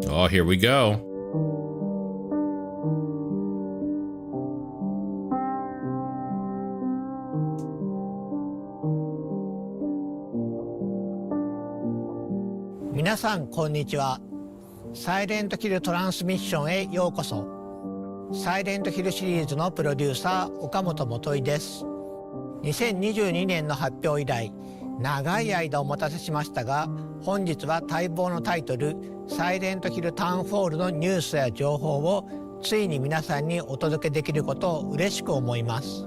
Oh, here we go.皆さんこんにちは。サイレントキルトランスミッションへようこそ。サイレントキルシリーズのプロデューサー岡本元井です。2022年の発表以来、長い間お待たせしましたが、本日は待望のタイトルサイレントキルタウンフォールのニュースや情報をついに皆さんにお届けできることを嬉しく思います。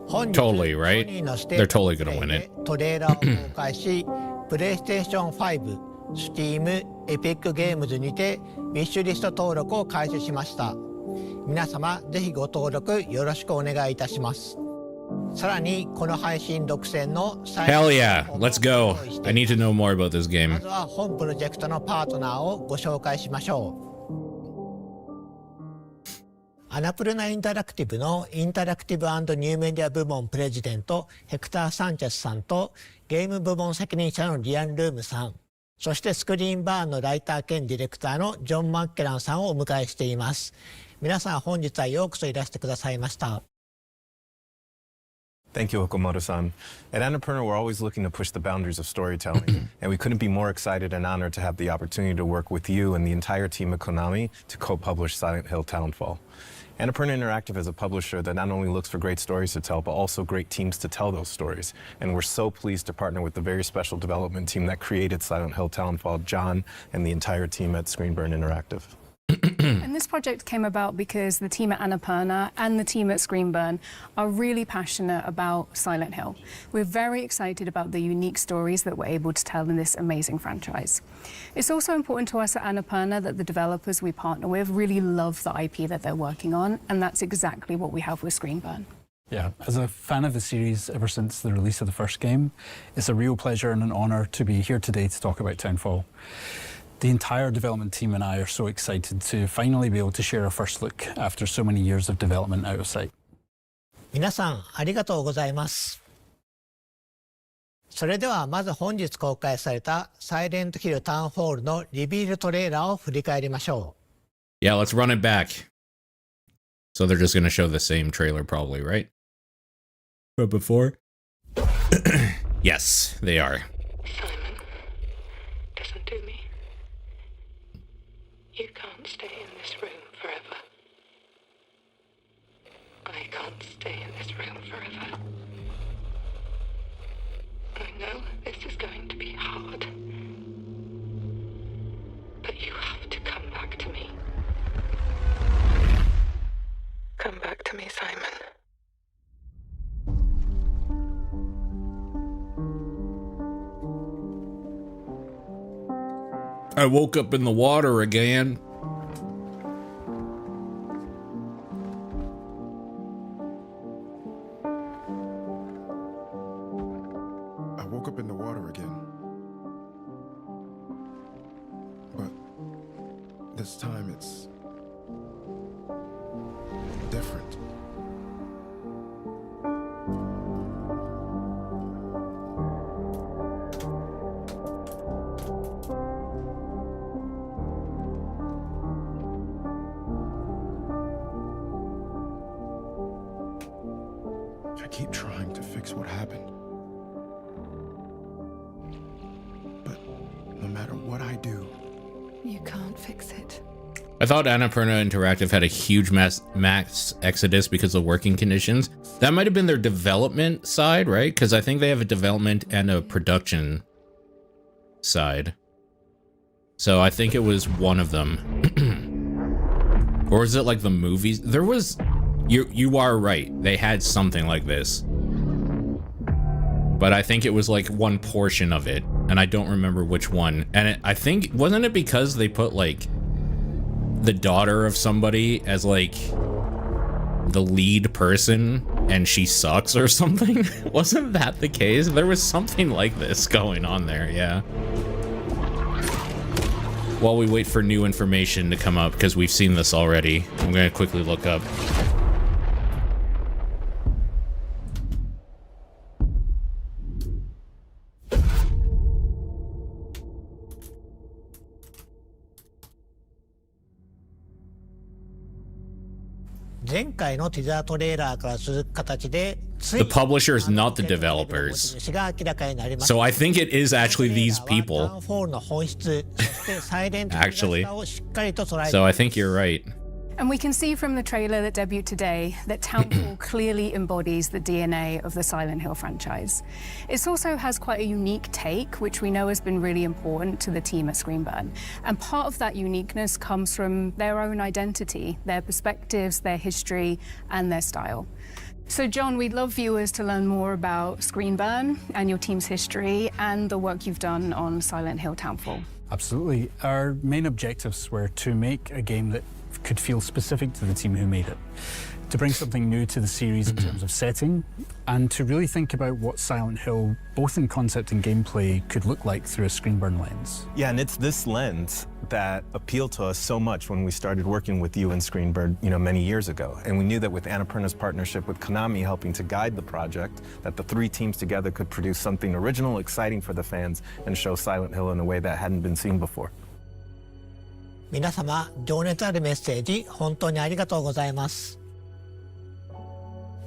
本日、Totally, right? ソニーのステ They're ージ totally gonna win it. トレーラーを公開しプレイステーション5、Steam、エピックゲームズにてウィッシュリスト登録を開始しました。皆様ぜひご登録よろしくお願いいたします。さらにこの配信独占の Hell yeah, let's go. I need to know more about this ま game. ずは本プロジェクトのパートナーをご紹介しましょう。アナプルナインタラクティブのインタラクティブ&ニューメディア部門プレジデントヘクター・サンチェスさんとゲーム部門責任者のリアン・ルームさん、そしてスクリーンバーンのライター兼ディレクターのジョン・マッケランさんをお迎えしています。皆さん本日はようこそいらしてくださいました。Thank you, Okamoto-san. At Annapurna, we're always looking to push the boundaries of storytelling, and we couldn't be more excited and honored to have the opportunity to work with you and the entire team at Konami to co-publish Silent Hill Townfall. Annapurna Interactive is a publisher that not only looks for great stories to tell, but also great teams to tell those stories. And we're so pleased to partner with the very special development team that created Silent Hill Townfall, John, and the entire team at Screenburn Interactive. And this project came about because the team at Annapurna and the team at Screenburn are really passionate about Silent Hill. We're very excited about the unique stories that we're able to tell in this amazing franchise. It's also important to us at Annapurna that the developers we partner with really love the IP that they're working on, and that's exactly what we have with Screenburn. Yeah, as a fan of the series ever since the release of the first game, it's a real pleasure and an honour to be here today to talk about Townfall. The entire development team and I are so excited to finally be able to share our first look after so many years of development out of sight. 皆さんありがとうございます。それではまず本日公開されたサイレントキルタウンフォールのリビールトレーラーを振り返りましょYeah, let's run it back. So they're just gonna show the same trailer probably, right? But before? Yes, they are. Simon, listen to me. You can't stay in this room forever. I can't stay in this room forever. I know this is going to be hard. But you have to come back to me. Come back to me, Simon. I woke up in the water again. I woke up in the water again. But this time it's different. I keep trying to fix what happened. But no matter what I do, You can't fix it. I thought Annapurna Interactive had a huge mass exodus because of working conditions. That might have been their development side, right? Because I think they have a development and a production side. So I think it was one of them. Or is it like the movies? There was... You are right. They had something like this. But I think it was like one portion of it. And I don't remember which one. And I think... Wasn't it because they put like... the daughter of somebody as like... the lead person and she sucks or something? Wasn't that the case? There was something like this going on there, yeah. While we wait for new information to come up, because we've seen this already, I'm gonna quickly look up. 前回のティザートレーラーから続く形で The publisher is not the developers. So I think it is actually these people. Actually. So I think you're right. And we can see from the trailer that debuted today that Townfall clearly embodies the DNA of the Silent Hill franchise. It also has quite a unique take, which we know has been really important to the team at Screenburn. And part of that uniqueness comes from their own identity, their perspectives, their history, and their style. So John, we'd love viewers to learn more about Screenburn and your team's history and the work you've done on Silent Hill Townfall. Absolutely. Our main objectives were to make a game that could feel specific to the team who made it, to bring something new to the series in terms of setting, and to really think about what Silent Hill, both in concept and gameplay, could look like through a Screenburn lens. Yeah, and it's this lens that appealed to us so much when we started working with you and Screenburn, many years ago. And we knew that with Annapurna's partnership with Konami helping to guide the project, that the three teams together could produce something original, exciting for the fans, and show Silent Hill in a way that hadn't been seen before. 皆様、情熱あるメッセージ本当にありがとうございます。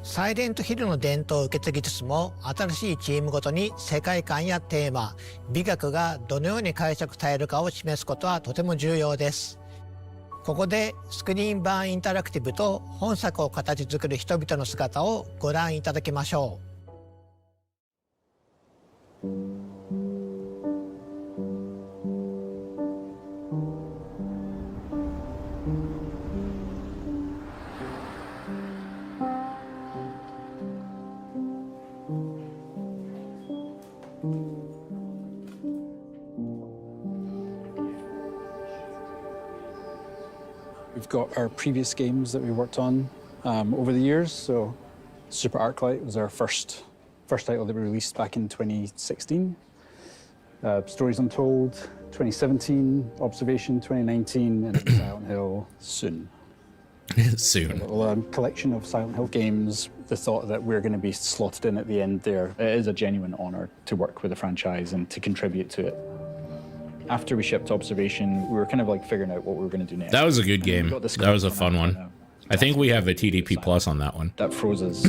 サイレントヒルの伝統を受け継ぎつつも、新しいチームごとに世界観やテーマ、美学がどのように解釈されるかを示すことはとても重要です。ここでスクリーン版インタラクティブと本作を形作る人々の姿をご覧いただきましょう。We've got our previous games that we worked on over the years. So Super Arclight was our first title that we released back in 2016. Stories Untold, 2017, Observation, 2019, and Silent Hill soon. Soon. A little collection of Silent Hill games. The thought that we're going to be slotted in at the end there. It is a genuine honor to work with the franchise and to contribute to it. After we shipped Observation, we were kind of like figuring out what we were going to do next. That was a good game. That was a fun one. I think we have a TDP Plus on that one. That froze us.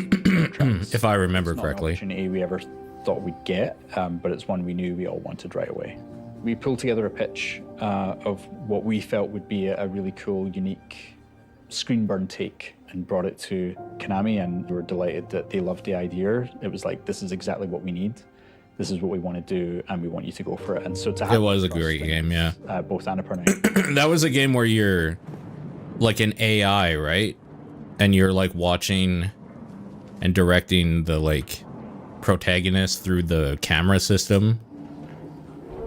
If I remember correctly. It's not an opportunity we ever thought we'd get, but it's one we knew we all wanted right away. We pulled together a pitch of what we felt would be a really cool, unique Screenburn take and brought it to Konami, and we were delighted that they loved the idea. It was like, this is exactly what we need. This is what we want to do, and we want you to go for it. And so to have it was a great game, yeah. Both Annapurna. That was a game where you're like an AI, right? And you're like watching and directing the like protagonist through the camera system,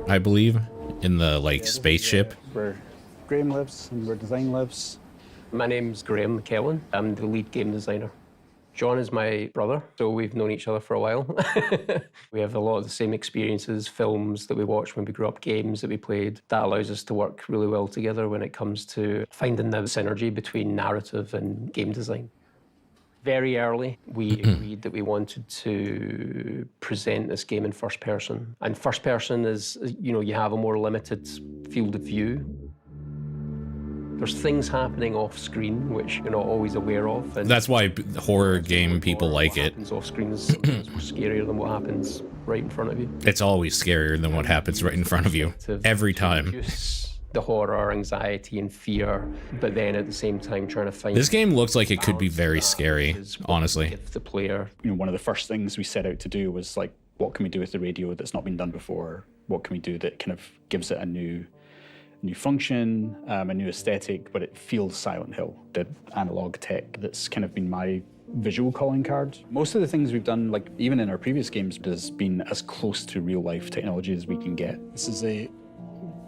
I believe, in the like spaceship. Where Graham lives and where design lives. My name's Graham McKellen. I'm the lead game designer. John is my brother, so we've known each other for a while. We have a lot of the same experiences, films that we watched when we grew up, games that we played. That allows us to work really well together when it comes to finding the synergy between narrative and game design. Very early, we agreed that we wanted to present this game in first person. And first person is, you have a more limited field of view. There's things happening off screen which you're not always aware of. And that's why horror game people like it. Off screen is scarier than what happens right in front of you. It's always scarier than what happens right in front of you. Every time. The horror, anxiety, and fear, but then at the same time trying to find. This game looks like it could be very scary, honestly. Give the player. One of the first things we set out to do was like, what can we do with the radio that's not been done before? What can we do that kind of gives it a new function, a new aesthetic, but it feels Silent Hill, the analog tech that's kind of been my visual calling card. Most of the things we've done, like even in our previous games, has been as close to real life technology as we can get. This is a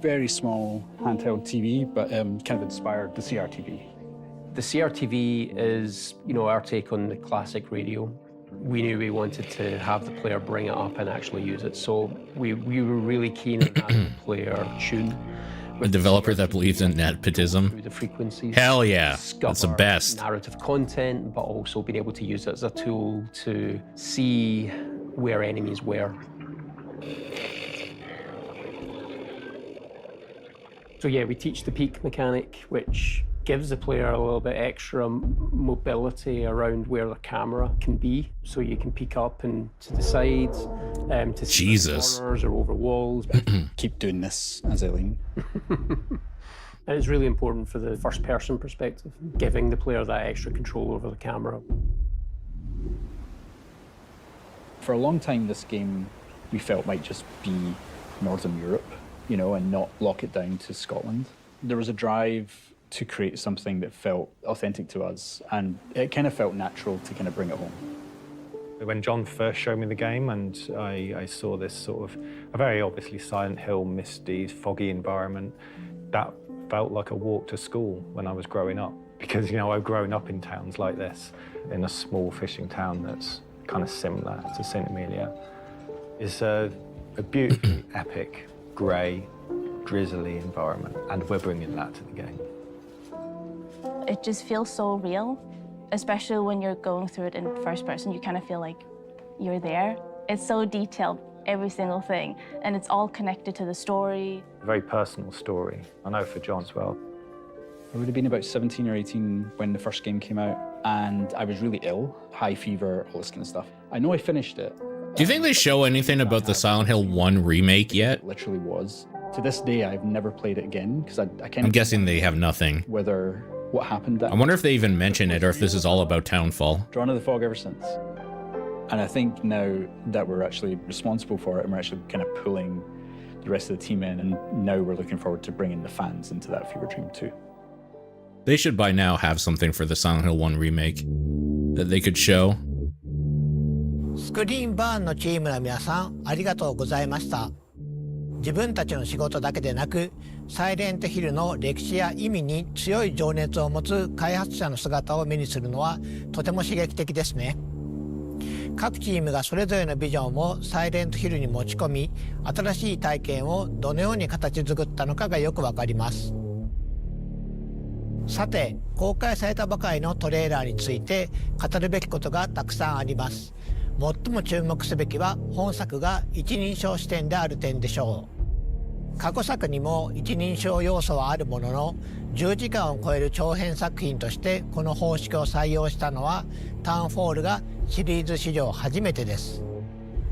very small handheld TV, but kind of inspired the CRTV. The CRTV is, our take on the classic radio. We knew we wanted to have the player bring it up and actually use it, so we were really keen on having the player tune. A developer that believes in nepotism. Through the frequencies. Hell yeah, that's the best. Narrative content, but also being able to use it as a tool to see where enemies were. So yeah, we teach the peek mechanic, which gives the player a little bit extra mobility around where the camera can be, so you can peek up and to the sides, to see Jesus. corners or over walls. Keep doing this as I lean. And it's really important for the first-person perspective, giving the player that extra control over the camera. For a long time, this game we felt might just be Northern Europe, you know, and not lock it down to Scotland. There was a drive to create something that felt authentic to us, and it kind of felt natural to kind of bring it home. When John first showed me the game and I saw this sort of a very obviously Silent Hill, misty, foggy environment, that felt like a walk to school when I was growing up. Because, you know, I've grown up in towns like this, in a small fishing town that's kind of similar to St. Amelia. It's a beautifully epic, grey, drizzly environment, and we're bringing that to the game. It just feels so real, especially when you're going through it in first person. You kind of feel like you're there. It's so detailed, every single thing, and it's all connected to the story. A very personal story, I know for John as well. I would have been about 17 or 18 when the first game came out, and I was really ill, high fever, all this kind of stuff. I know I finished it. Do you think they show anything about the Silent Hill 1 remake yet? It literally was. To this day, I've never played it again, because I can't... I'm guessing they have nothing. Whether what happened... I wonder if they even mention it or if this is all about Townfall. Drawn to the fog ever since. And I think now that we're actually responsible for it and we're actually kind of pulling the rest of the team in, and now we're looking forward to bringing the fans into that fever dream too. They should by now have something for the Silent Hill 1 remake that they could show. スクリーンバーンのチームの皆さん、ありがとうございました。自分たちの仕事だけでなく、サイレントヒルの歴史や意味に強い情熱を持つ開発者の姿を目にするのはとても刺激的ですね。各チームがそれぞれのビジョンをサイレントヒルに持ち込み、新しい体験をどのように形作ったのかがよくわかります。さて、公開されたばかりのトレーラーについて語るべきことがたくさんあります。最も注目すべきは本作が一人称視点である点でしょう。過去作にも一人称要素はあるものの、10時間を超える長編作品としてこの方式を採用したのはタウンフォールがシリーズ史上初めてです。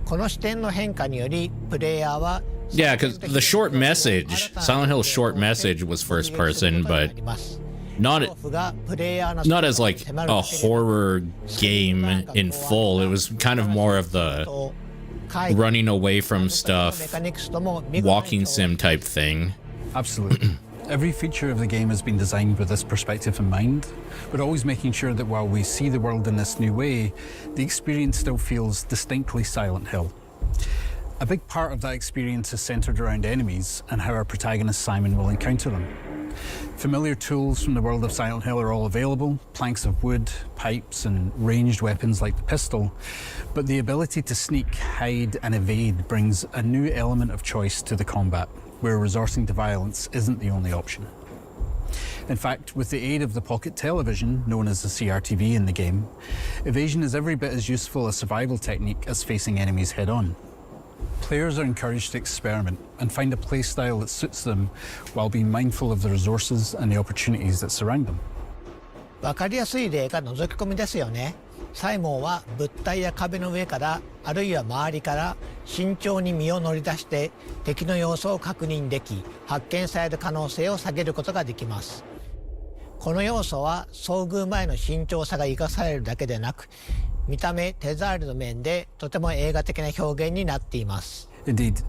この視点の変化によりプレイヤーは Yeah, because the short message, Silent Hill's short message was first person, but not as like a horror game in full. It was kind of more of the running away from stuff, walking sim type thing. Absolutely. Every feature of the game has been designed with this perspective in mind, but always making sure that while we see the world in this new way, the experience still feels distinctly Silent Hill. A big part of that experience is centered around enemies and how our protagonist Simon will encounter them. Familiar tools from the world of Silent Hill are all available, planks of wood, pipes and ranged weapons like the pistol, but the ability to sneak, hide and evade brings a new element of choice to the combat, where resorting to violence isn't the only option. In fact, with the aid of the pocket television, known as the CRTV in the game, evasion is every bit as useful a survival technique as facing enemies head-on. Players are encouraged to experiment and find a playstyle that suits them while being mindful of the resources and the opportunities that surround them. わかりやすい例が覗き込みですよね。サイモンは物体や壁の上からあるいは周りから慎重に身を乗り出して敵の様子を確認でき発見される可能性を下げることができます。この要素は遭遇前の慎重さが生かされるだけでなく見た目手触りの面でとても映画的な表現になっています。Indeed,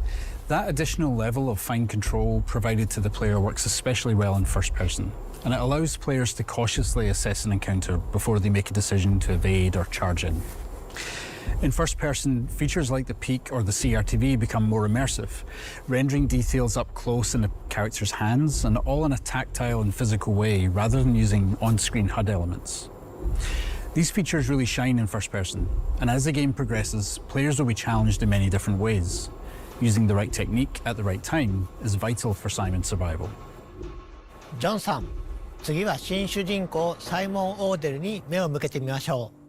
that additional level of fine control provided to the player works especially well in first person, and it allows players to cautiously assess an encounter before they make a decision to evade or charge in. In first person, features like the peek or the CRTV become more immersive, rendering details up close in the character's hands and all in a tactile and physical way rather than using on-screen HUD elements. These features really shine in first person, and as the game progresses, players will be challenged in many different ways. Using the right technique at the right time is vital for Simon's survival. ジョンさん、次は新主人公サイモン・オーデルに目を向けてみましょう。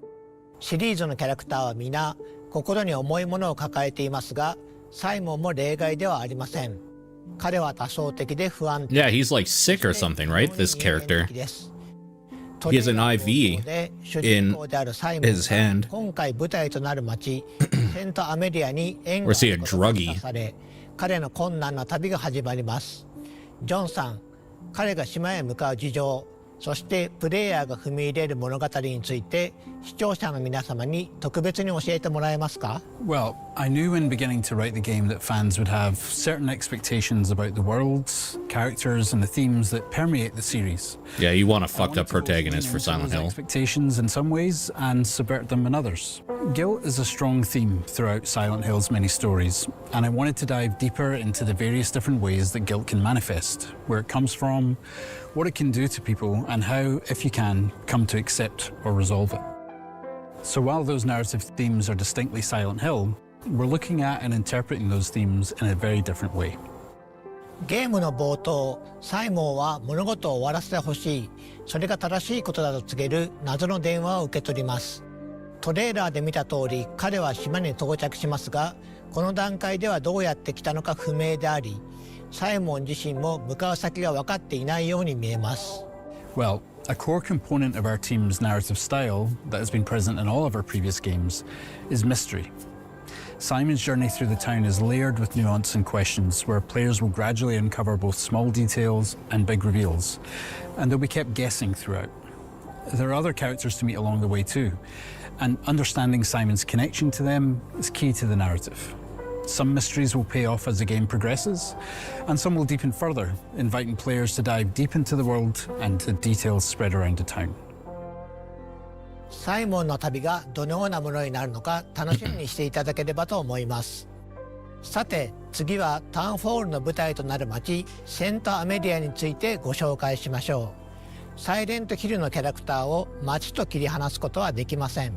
シリーズのキャラクターは皆心に重いものを抱えていますが、サイモンも例外ではありません。彼は多層的で不安定。 Yeah, he's like sick or something, right? This character. He has an IV in his hand. 今回舞台となる町セントアメリアに縁 Or が is he あ a ることが druggie? 明かされ、彼の困難な旅が始まります。ジョンさん、彼が島へ向かう事情、そしてプレイヤーが踏み入れる物語について視聴者の皆様に特別に教えてもらえますか？ Well, I knew when beginning to write the game that fans would have certain expectations about the worlds, characters, and the themes that permeate the series. Yeah, you want a I fucked wanted up to both protagonist lean for into Silent those Hill. expectations in some ways and subvert them in others. Guilt is a strong theme throughout Silent Hill's many stories, and I wanted to dive deeper into the various different ways that guilt can manifest, where it comes from, what it can do to people, and how, if you can, come to accept or resolve it. So while those narrative themes are distinctly Silent Hill, we're looking at and interpreting those themes in a very different way. ゲームの冒頭、サイモンは物事を終わらせてほしい、それが正しいことだと告げる謎の電話を受け取ります。トレーラーで見た通り、彼は島に到着しますが、この段階ではどうやって来たのか不明であり、サイモン自身も向かう先が分かっていないように見えます。Well, a core component of our team's narrative style that has been present in all of our previous games is mystery. Simon's journey through the town is layered with nuance and questions, where players will gradually uncover both small details and big reveals, and they'll be kept guessing throughout. There are other characters to meet along the way too, and understanding Simon's connection to them is key to the narrative. Some mysteries will pay off as the game progresses, and some will deepen further, inviting players to dive deep into the world and the details spread around the town. サイモンの旅がどのようなものになるのか楽しみにしていただければと思います。さて次はタウンフォールの舞台となる町セントアメリアについてご紹介しましょう。サイレントヒルのキャラクターを町と切り離すことはできません。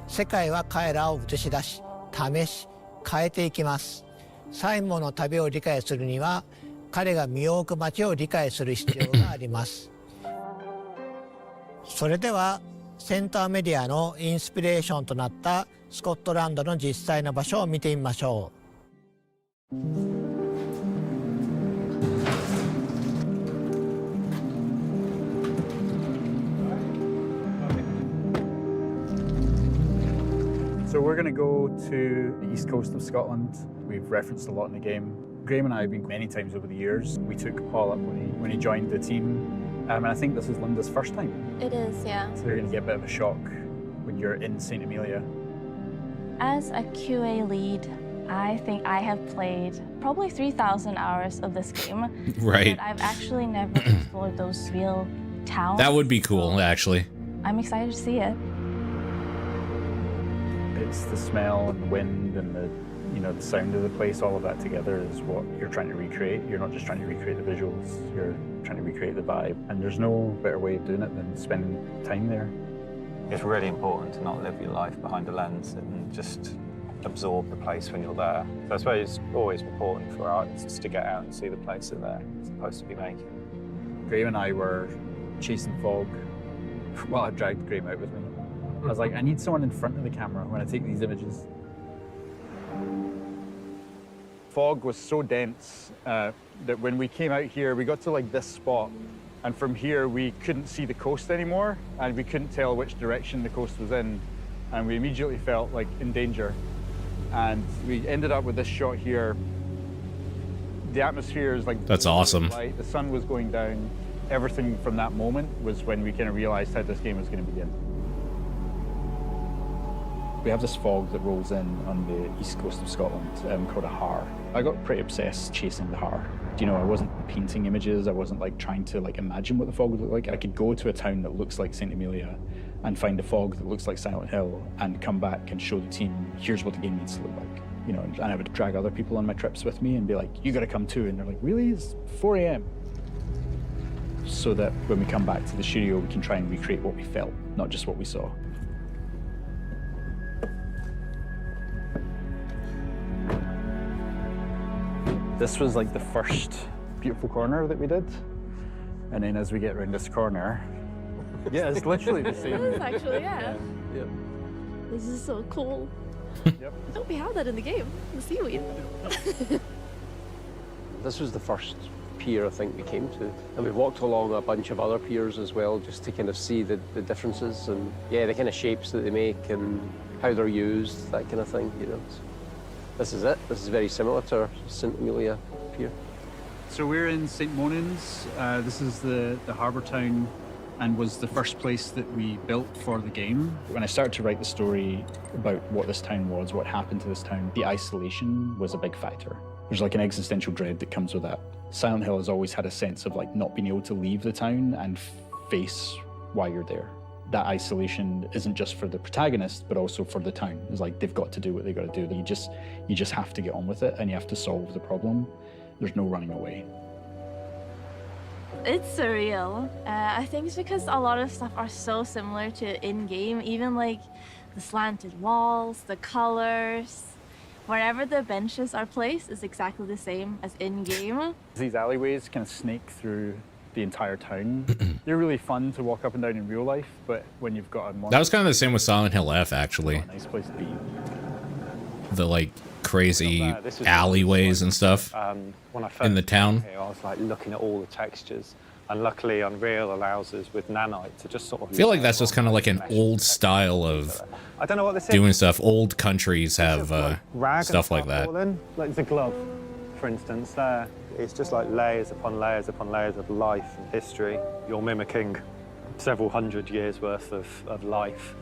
世界は彼らを映し出し、試し、変えていきます。サイモンの旅を理解するには彼が身を置く町を理解する必要があります。それではセントアメリアのインスピレーションとなったスコットランドの実際の場所を見てみましょう。So we're going to go to the east coast of Scotland. We've referenced a lot in the game. Graham and I have been many times over the years. We took Paul up when he joined the team. And I think this is Linda's first time. It is, yeah. So you're going to get a bit of a shock when you're in St. Amelia. As a QA lead, I think I have played probably 3,000 hours of this game. Right. But I've actually never explored those real towns. That would be cool, actually. I'm excited to see it. It's the smell and the wind and the sound of the place, all of that together is what you're trying to recreate. You're not just trying to recreate the visuals, you're trying to recreate the vibe. And there's no better way of doing it than spending time there. It's really important to not live your life behind a lens and just absorb the place when you're there. So I suppose it's always important for artists to get out and see the place that they're supposed to be making. Graham and I were chasing fog. Well, I dragged Graham out with me. I was like, I need someone in front of the camera when I take these images. Fog was so dense that when we came out here, we got to like this spot, and from here we couldn't see the coast anymore, and we couldn't tell which direction the coast was in, and we immediately felt like in danger. And we ended up with this shot here. The atmosphere is like That's awesome. light. The sun was going down. Everything from that moment was when we kind of realized how this game was going to begin. We have this fog that rolls in on the east coast of Scotland called a har. I got pretty obsessed chasing the har. I wasn't painting images. I wasn't like trying to like imagine what the fog would look like. I could go to a town that looks like St. Amelia and find a fog that looks like Silent Hill and come back and show the team, here's what the game needs to look like. And I would drag other people on my trips with me and be like, you gotta come too. And they're like, really? It's 4 a.m. So that when we come back to the studio, we can try and recreate what we felt, not just what we saw. This was like the first beautiful corner that we did. And then as we get around this corner, yeah, it's literally the same. It is actually, yeah. Yeah. This is so cool. Yep. I hope we have that in the game, the seaweed. This was the first pier I think we came to. And we walked along a bunch of other piers as well, just to kind of see the differences and, yeah, the kind of shapes that they make and how they're used, that kind of thing, you know. So this is it. This is very similar to our St. Amelia pier. So we're in St. Monans. This is the harbour town and was the first place that we built for the game. When I started to write the story about what this town was, what happened to this town, the isolation was a big factor. There's like an existential dread that comes with that. Silent Hill has always had a sense of like not being able to leave the town and face why you're there. That isolation isn't just for the protagonist, but also for the town. It's like they've got to do what they've got to do. You just have to get on with it and you have to solve the problem. There's no running away. It's surreal. I think it's because a lot of stuff are so similar to in-game, even like the slanted walls, the colors. Wherever the benches are placed is exactly the same as in-game. These alleyways kind of snake through the entire town. They're really fun to walk up and down in real life, but when you've got a monster... That was kind of the same with Silent Hill F, actually. A nice place to be. The, like, crazy alleyways and stuff when I first in the town. Here, I was like looking at all the textures, and luckily Unreal allows us with nanite to just sort of. I feel like that's just kind of like an old style of I don't know what this doing is. stuff. Old countries have stuff like that. Like the glove, for instance, there. It's just like layers upon layers upon layers of life and history. You're mimicking several hundred years worth of life.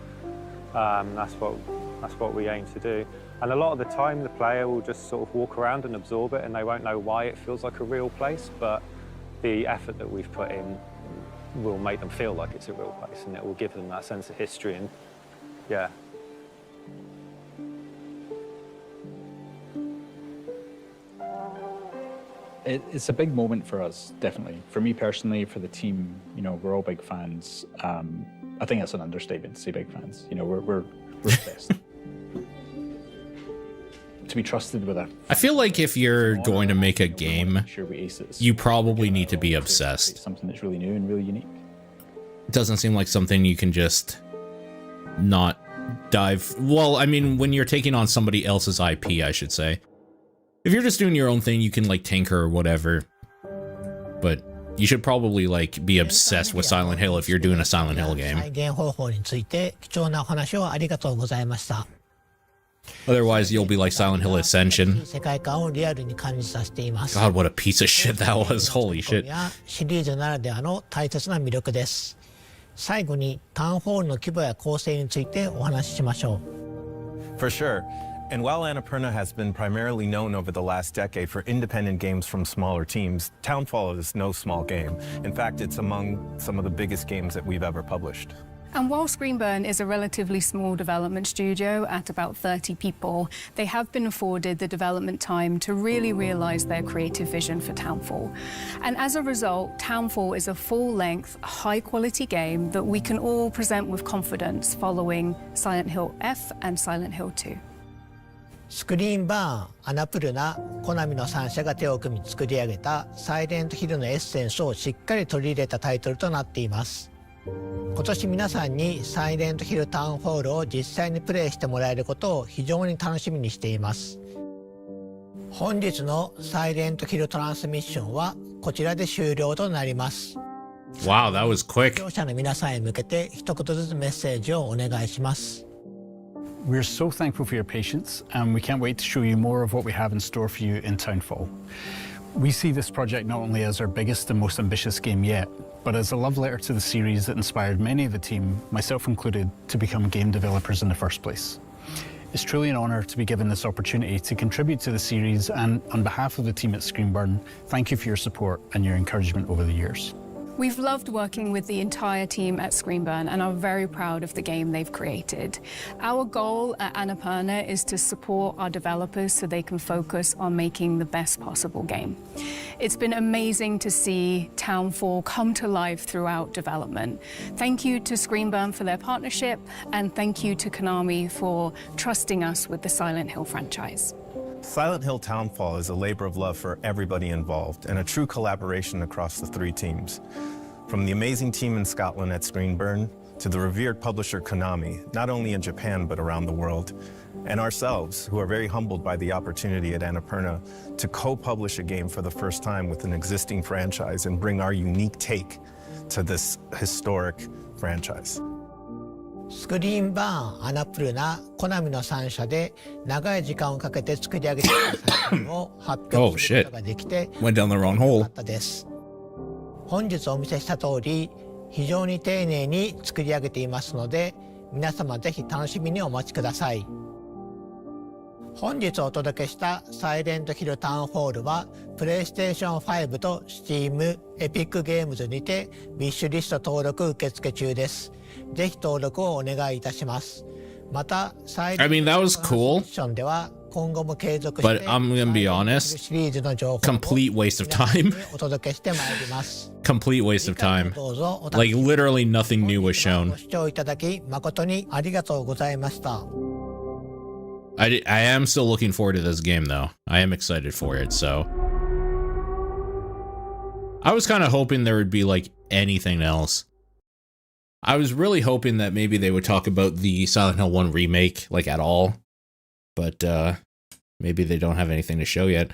That's what we aim to do. And a lot of the time, the player will just sort of walk around and absorb it, and they won't know why it feels like a real place, but the effort that we've put in will make them feel like it's a real place, and it will give them that sense of history, and yeah. It's a big moment for us, definitely. For me personally, for the team, you know, we're all big fans. I think that's an understatement to say big fans. You know, we're obsessed. To be trusted with I feel like if you're going to make a game, you probably need to be obsessed. Something that's really new and really unique. It doesn't seem like something you can just not dive. Well, I mean, when you're taking on somebody else's IP, I should say. If you're just doing your own thing, you can like tinker or whatever. But you should probably like be obsessed with Silent Hill if you're doing a Silent Hill game. Otherwise, you'll be like Silent Hill Ascension. God, what a piece of shit that was. Holy shit. シリーズならではの大切な魅力です。最後にタウンホールの規模や構成についてお話ししましょう。 For sure. And while Annapurna has been primarily known over the last decade for independent games from smaller teams, Townfall is no small game. In fact, it's among some of the biggest games that we've ever published. And while Screenburn is a relatively small development studio at about 30 people, they have been afforded the development time to really realise their creative vision for Townfall. And as a result, Townfall is a full-length, high-quality game that we can all present with confidence following Silent Hill F and Silent Hill 2. スクリーンバーン、アナプルナ、コナミの3社が手を組み作り上げたサイレントヒルのエッセンスをしっかり取り入れたタイトルとなっています。今年皆さんにサイレントヒルタウンホールを実際にプレイしてもらえることを非常に楽しみにしています。本日のサイレントヒルトランスミッションはこちらで終了となります。Wow, that was quick. 視聴者の皆さんへ向けて一言ずつメッセージをお願いします。We're so thankful for your patience, and we can't wait to show you more of what we have in store for you in Townfall. We see this project not only as our biggest and most ambitious game yet, but as a love letter to the series that inspired many of the team, myself included, to become game developers in the first place. It's truly an honour to be given this opportunity to contribute to the series, and on behalf of the team at Screenburn, thank you for your support and your encouragement over the years. We've loved working with the entire team at Screenburn and are very proud of the game they've created. Our goal at Annapurna is to support our developers so they can focus on making the best possible game. It's been amazing to see Townfall come to life throughout development. Thank you to Screenburn for their partnership, and thank you to Konami for trusting us with the Silent Hill franchise. Silent Hill Townfall is a labor of love for everybody involved and a true collaboration across the three teams. From the amazing team in Scotland at Screenburn to the revered publisher Konami, not only in Japan but around the world, and ourselves, who are very humbled by the opportunity at Annapurna to co-publish a game for the first time with an existing franchise and bring our unique take to this historic franchise. スクリーンバーン、アナプルナ、コナミの3社で長い時間をかけて作り上げてきた作品を発表することができて Went down the wrong hole. 良かったです。本日お見せした通り、非常に丁寧に作り上げていますので、皆様ぜひ楽しみにお待ちください。本日お届けしたサイレントヒルタウンホールは、プレイステーション5と Steam、エピックゲームズにてウィッシュリスト登録受付中です。ぜひ登録をお願いいたします。また、サイレントヒルタウンミッションでは今後も継続して But I'm gonna be honest, シリーズの情報を complete waste of time. お届けしてまいります。Complete waste of time. どうぞお楽し Like みに。 literally nothing new was 本日 shown. はご視聴いただき誠にありがとうございました。I am still looking forward to this game though. I am excited for it, so. I was kind of hoping there would be like anything else. I was really hoping that maybe they would talk about the Silent Hill 1 remake like at all. But maybe they don't have anything to show yet.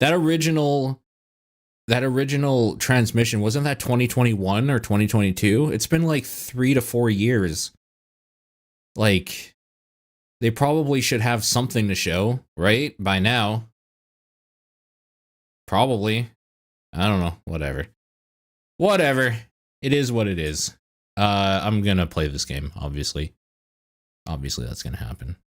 That original transmission, wasn't that 2021 or 2022? It's been like 3 to 4 years. Like, they probably should have something to show, right? By now. Probably. I don't know. Whatever. Whatever. It is what it is. I'm gonna play this game, obviously. Obviously, that's gonna happen.